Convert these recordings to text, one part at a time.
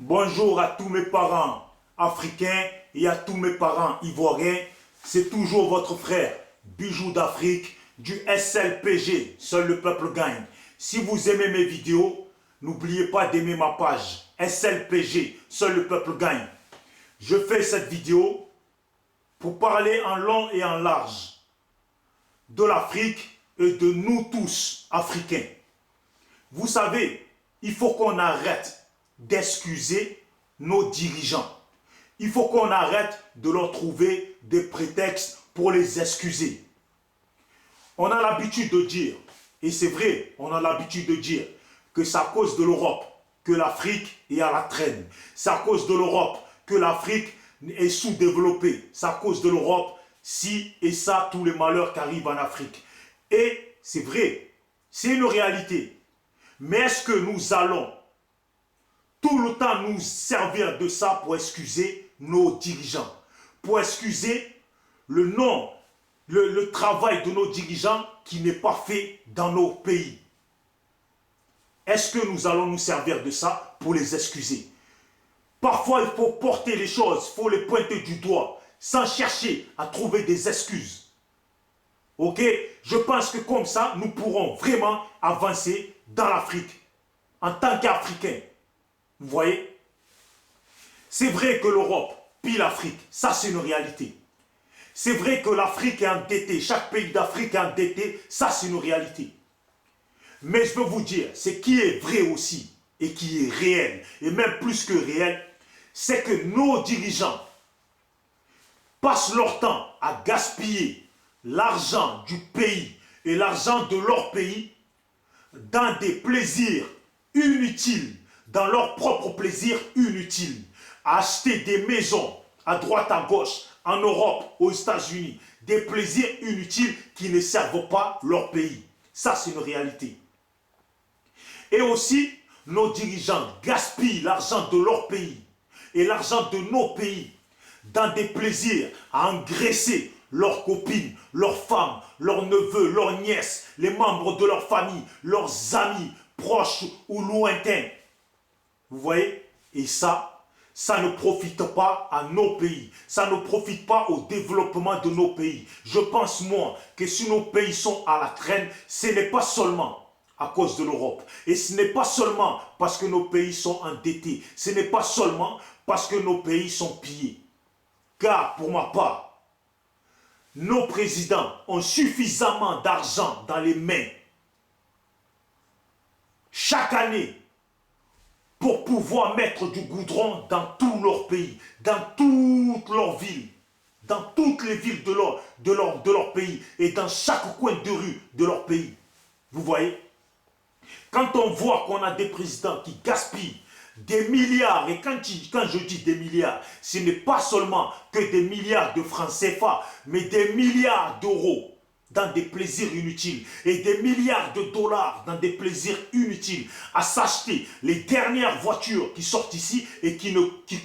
Bonjour à tous mes parents africains et à tous mes parents ivoiriens. C'est toujours votre frère, Bijou d'Afrique, du SLPG, Seul le peuple gagne. Si vous aimez mes vidéos, n'oubliez pas d'aimer ma page, SLPG, Seul le peuple gagne. Je fais cette vidéo pour parler en long et en large de l'Afrique et de nous tous, Africains. Vous savez, il faut qu'on arrête d'excuser nos dirigeants. Il faut qu'on arrête de leur trouver des prétextes pour les excuser. On a l'habitude de dire, et c'est vrai, on a l'habitude de dire que c'est à cause de l'Europe que l'Afrique est à la traîne. C'est à cause de l'Europe que l'Afrique est sous-développée. C'est à cause de l'Europe, si et ça, tous les malheurs qui arrivent en Afrique. Et c'est vrai, c'est une réalité. Mais est-ce que nous allons tout le temps nous servir de ça pour excuser nos dirigeants, pour excuser le travail de nos dirigeants qui n'est pas fait dans nos pays? Est-ce que nous allons nous servir de ça pour les excuser? Parfois, il faut porter les choses, il faut les pointer du doigt, sans chercher à trouver des excuses. Ok? Je pense que comme ça, nous pourrons vraiment avancer dans l'Afrique, en tant qu'Africains. Vous voyez? C'est vrai que l'Europe pille l'Afrique, ça c'est une réalité. C'est vrai que l'Afrique est endettée, chaque pays d'Afrique est endetté, ça c'est une réalité. Mais je peux vous dire, ce qui est vrai aussi, et qui est réel, et même plus que réel, c'est que nos dirigeants passent leur temps à gaspiller l'argent du pays et l'argent de leur pays dans des plaisirs inutiles, dans leur propre plaisir inutile, à acheter des maisons à droite à gauche, en Europe, aux États-Unis, des plaisirs inutiles qui ne servent pas leur pays. Ça, c'est une réalité. Et aussi, nos dirigeants gaspillent l'argent de leur pays et l'argent de nos pays dans des plaisirs à engraisser leurs copines, leurs femmes, leurs neveux, leurs nièces, les membres de leur famille, leurs amis, proches ou lointains. Vous voyez? Et ça ne profite pas à nos pays. Ça ne profite pas au développement de nos pays. Je pense, moi, que si nos pays sont à la traîne, ce n'est pas seulement à cause de l'Europe. Et ce n'est pas seulement parce que nos pays sont endettés. Ce n'est pas seulement parce que nos pays sont pillés. Car, pour ma part, nos présidents ont suffisamment d'argent dans les mains chaque année pour pouvoir mettre du goudron dans tous leurs pays, dans toutes leurs villes, dans toutes les villes de leur pays et dans chaque coin de rue de leur pays. Vous voyez? Quand on voit qu'on a des présidents qui gaspillent des milliards, et quand je dis des milliards, ce n'est pas seulement que des milliards de francs CFA, mais des milliards d'euros dans des plaisirs inutiles et des milliards de dollars dans des plaisirs inutiles, à s'acheter les dernières voitures qui sortent ici et qui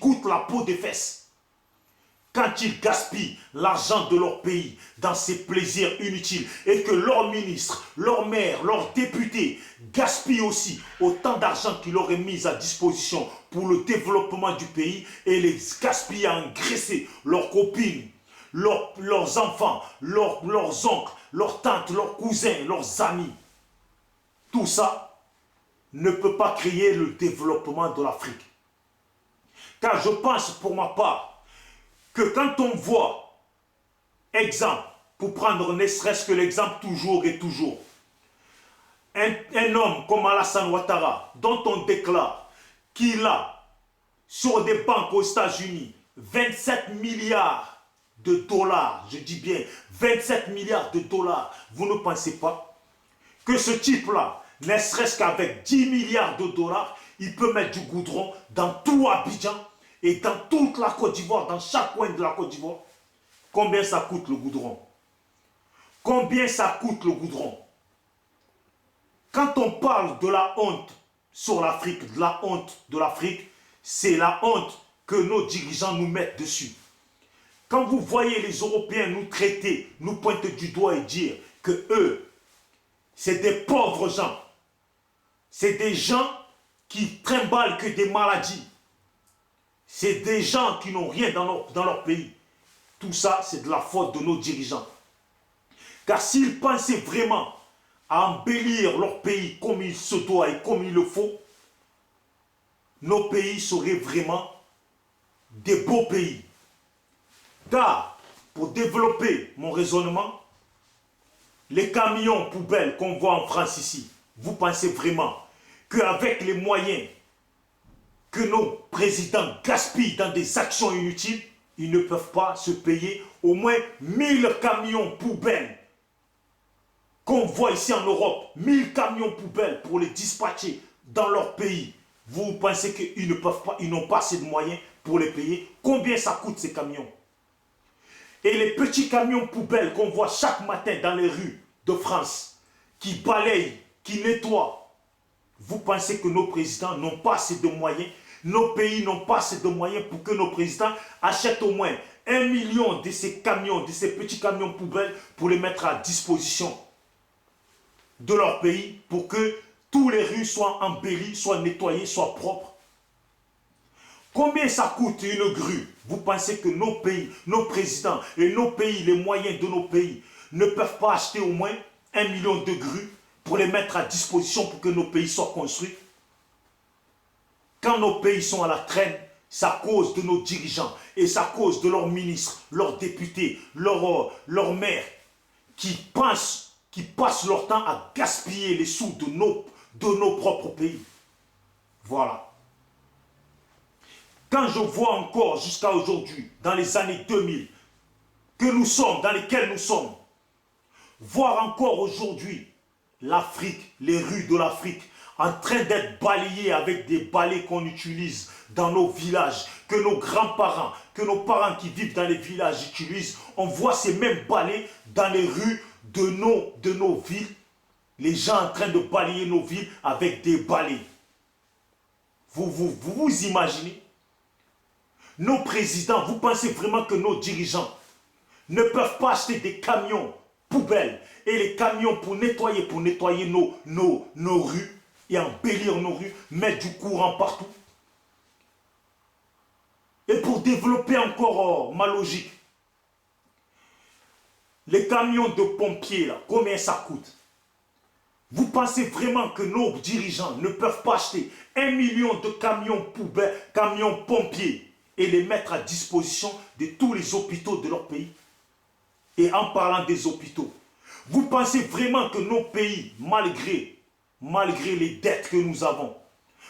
coûtent la peau des fesses. Quand ils gaspillent l'argent de leur pays dans ces plaisirs inutiles et que leurs ministres, leurs maires, leurs députés gaspillent aussi autant d'argent qu'ils auraient mis à disposition pour le développement du pays et les gaspillent à engraisser leurs copines, leurs enfants, leurs oncles, leurs tantes, leurs cousins, leurs amis. Tout ça ne peut pas créer le développement de l'Afrique. Car je pense pour ma part que quand on voit, exemple, pour prendre ne serait-ce que l'exemple toujours et toujours, un homme comme Alassane Ouattara, dont on déclare qu'il a, sur des banques aux États-Unis, 27 milliards de dollars, je dis bien 27 milliards de dollars, vous ne pensez pas que ce type-là, ne serait-ce qu'avec 10 milliards de dollars, il peut mettre du goudron dans tout Abidjan et dans toute la Côte d'Ivoire, dans chaque coin de la Côte d'Ivoire? Combien ça coûte le goudron? Combien ça coûte le goudron? Quand on parle de la honte sur l'Afrique, de la honte de l'Afrique, c'est la honte que nos dirigeants nous mettent dessus. Quand vous voyez les Européens nous traiter, nous pointer du doigt et dire que eux, c'est des pauvres gens, c'est des gens qui trimballent que des maladies, C'est des gens qui n'ont rien dans leur pays. Tout ça, c'est de la faute de nos dirigeants. Car s'ils pensaient vraiment à embellir leur pays comme il se doit et comme il le faut, nos pays seraient vraiment des beaux pays. Car, pour développer mon raisonnement, les camions poubelles qu'on voit en France ici, vous pensez vraiment qu'avec les moyens que nos présidents gaspillent dans des actions inutiles, ils ne peuvent pas se payer au moins 1000 camions poubelles qu'on voit ici en Europe, 1000 camions poubelles pour les dispatcher dans leur pays. Vous pensez qu'ils ne peuvent pas, ils n'ont pas assez de moyens pour les payer? Combien ça coûte ces camions? Et les petits camions poubelles qu'on voit chaque matin dans les rues de France, qui balayent, qui nettoient, vous pensez que nos présidents n'ont pas assez de moyens? Nos pays n'ont pas assez de moyens pour que nos présidents achètent au moins 1 million de ces camions, de ces petits camions poubelles pour les mettre à disposition de leur pays pour que toutes les rues soient embellies, soient nettoyées, soient propres. Combien ça coûte une grue? Vous pensez que nos pays, nos présidents et nos pays, les moyens de nos pays ne peuvent pas acheter au moins 1 million de grues pour les mettre à disposition pour que nos pays soient construits? Quand nos pays sont à la traîne, c'est à cause de nos dirigeants et c'est à cause de leurs ministres, leurs députés, leurs maires qui passent leur temps à gaspiller les sous de nos propres pays. Voilà. Quand je vois encore jusqu'à aujourd'hui, dans les années 2000, que nous sommes, dans lesquelles nous sommes, voir encore aujourd'hui l'Afrique, les rues de l'Afrique, en train d'être balayées avec des balais qu'on utilise dans nos villages, que nos grands-parents, que nos parents qui vivent dans les villages utilisent, on voit ces mêmes balais dans les rues de nos villes, les gens en train de balayer nos villes avec des balais. Vous imaginez? Nos présidents, vous pensez vraiment que nos dirigeants ne peuvent pas acheter des camions poubelles et les camions pour nettoyer nos rues et embellir nos rues, mettre du courant partout? Et pour développer encore ma logique, les camions de pompiers, là, combien ça coûte? Vous pensez vraiment que nos dirigeants ne peuvent pas acheter 1 million de camions poubelles, camions pompiers et les mettre à disposition de tous les hôpitaux de leur pays? Et en parlant des hôpitaux, vous pensez vraiment que nos pays, malgré les dettes que nous avons,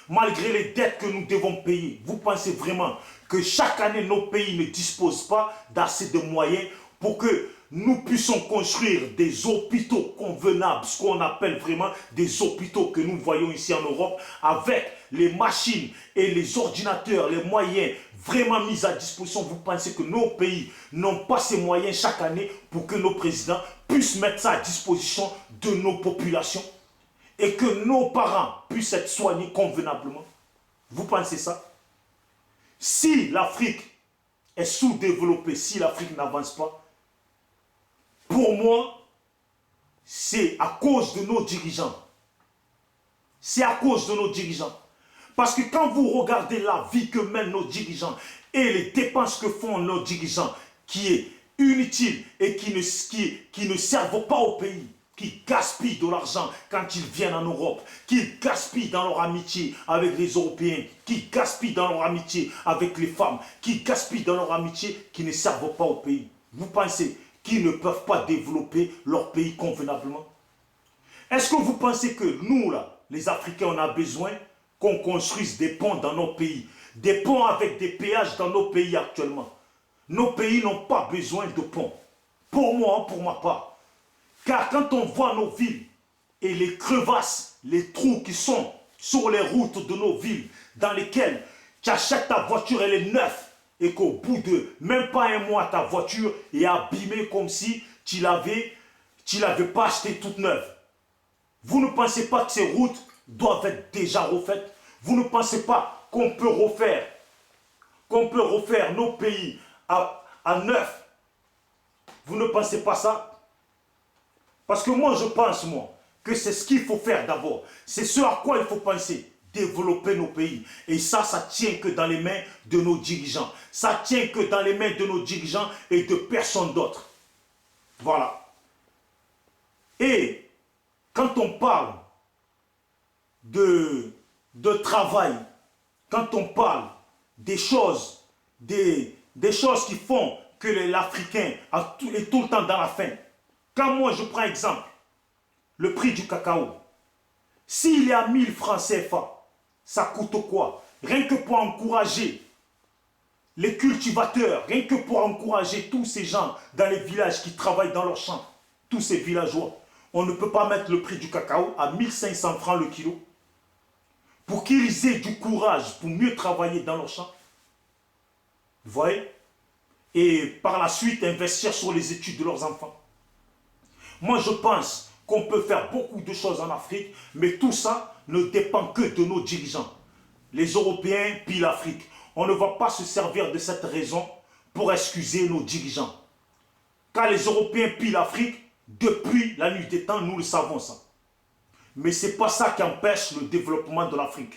malgré les dettes que nous devons payer, vous pensez vraiment que chaque année nos pays ne disposent pas d'assez de moyens pour que nous puissions construire des hôpitaux convenables, ce qu'on appelle vraiment des hôpitaux que nous voyons ici en Europe, avec les machines et les ordinateurs, les moyens vraiment mis à disposition? Vous pensez que nos pays n'ont pas ces moyens chaque année pour que nos présidents puissent mettre ça à disposition de nos populations et que nos parents puissent être soignés convenablement? Vous pensez ça? Si l'Afrique est sous-développée, si l'Afrique n'avance pas, pour moi, c'est à cause de nos dirigeants. C'est à cause de nos dirigeants. Parce que quand vous regardez la vie que mènent nos dirigeants et les dépenses que font nos dirigeants, qui est inutile et qui ne servent pas au pays, qui gaspillent de l'argent quand ils viennent en Europe, qui gaspillent dans leur amitié avec les Européens, qui gaspillent dans leur amitié avec les femmes, qui gaspillent dans leur amitié, qui ne servent pas au pays. Vous pensez qu'ils ne peuvent pas développer leur pays convenablement? Est-ce que vous pensez que nous, là, les Africains, on a besoin qu'on construise des ponts dans nos pays, des ponts avec des péages dans nos pays actuellement? Nos pays n'ont pas besoin de ponts. Pour moi, pour ma part. Car quand on voit nos villes et les crevasses, les trous qui sont sur les routes de nos villes, dans lesquelles tu achètes ta voiture, elle est neuve, et qu'au bout de même pas un mois, ta voiture est abîmée comme si tu l'avais pas achetée toute neuve. Vous ne pensez pas que ces routes doivent être déjà refaites? Vous ne pensez pas qu'on peut refaire nos pays à neuf? Vous ne pensez pas ça? Parce que moi, je pense, que c'est ce qu'il faut faire d'abord. C'est ce à quoi il faut penser. développer nos pays. Et ça tient que dans les mains de nos dirigeants. Ça tient que dans les mains de nos dirigeants et de personne d'autre. Voilà. Et quand on parle de travail, quand on parle des choses qui font que l'Africain est tout le temps dans la faim. Quand moi je prends exemple, le prix du cacao, s'il est à 1000 francs CFA, ça coûte quoi? Rien que pour encourager les cultivateurs, rien que pour encourager tous ces gens dans les villages qui travaillent dans leurs champs, tous ces villageois, on ne peut pas mettre le prix du cacao à 1500 francs le kilo pour qu'ils aient du courage pour mieux travailler dans leurs champs. Vous voyez? Et par la suite investir sur les études de leurs enfants. Moi je pense qu'on peut faire beaucoup de choses en Afrique, mais tout ça ne dépend que de nos dirigeants. Les Européens pillent l'Afrique. On ne va pas se servir de cette raison pour excuser nos dirigeants. Car les Européens pillent l'Afrique, depuis la nuit des temps, nous le savons ça. Mais ce n'est pas ça qui empêche le développement de l'Afrique.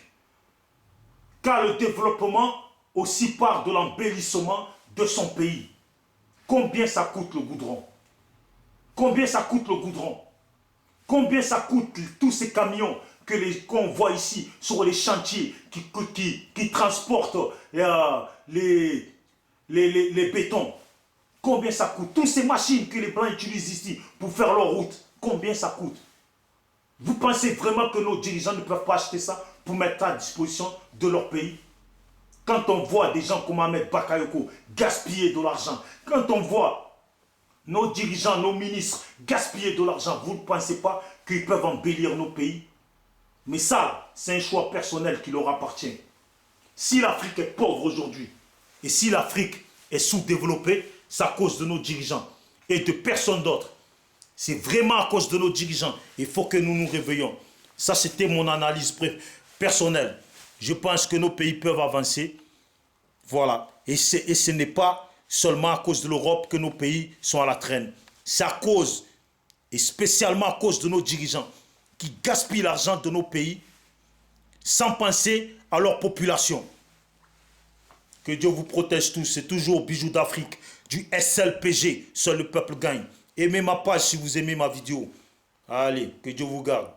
Car le développement aussi part de l'embellissement de son pays. Combien ça coûte le goudron? Combien ça coûte le goudron? Combien ça coûte tous ces camions qu'on voit ici sur les chantiers qui transportent les bétons? Combien ça coûte? Toutes ces machines que les Blancs utilisent ici pour faire leur route, combien ça coûte? Vous pensez vraiment que nos dirigeants ne peuvent pas acheter ça pour mettre à disposition de leur pays? Quand on voit des gens comme Ahmed Bakayoko gaspiller de l'argent, quand on voit nos dirigeants, nos ministres gaspiller de l'argent, vous ne pensez pas qu'ils peuvent embellir nos pays? Mais ça, c'est un choix personnel qui leur appartient. Si l'Afrique est pauvre aujourd'hui, et si l'Afrique est sous-développée, c'est à cause de nos dirigeants et de personne d'autre. C'est vraiment à cause de nos dirigeants. Il faut que nous nous réveillons. Ça, c'était mon analyse personnelle. Je pense que nos pays peuvent avancer. Voilà. Et ce n'est pas seulement à cause de l'Europe que nos pays sont à la traîne. C'est à cause, et spécialement à cause de nos dirigeants, qui gaspillent l'argent de nos pays sans penser à leur population. Que Dieu vous protège tous. C'est toujours Bijoux d'Afrique, du SLPG. Seul le peuple gagne. Aimez ma page si vous aimez ma vidéo. Allez, que Dieu vous garde.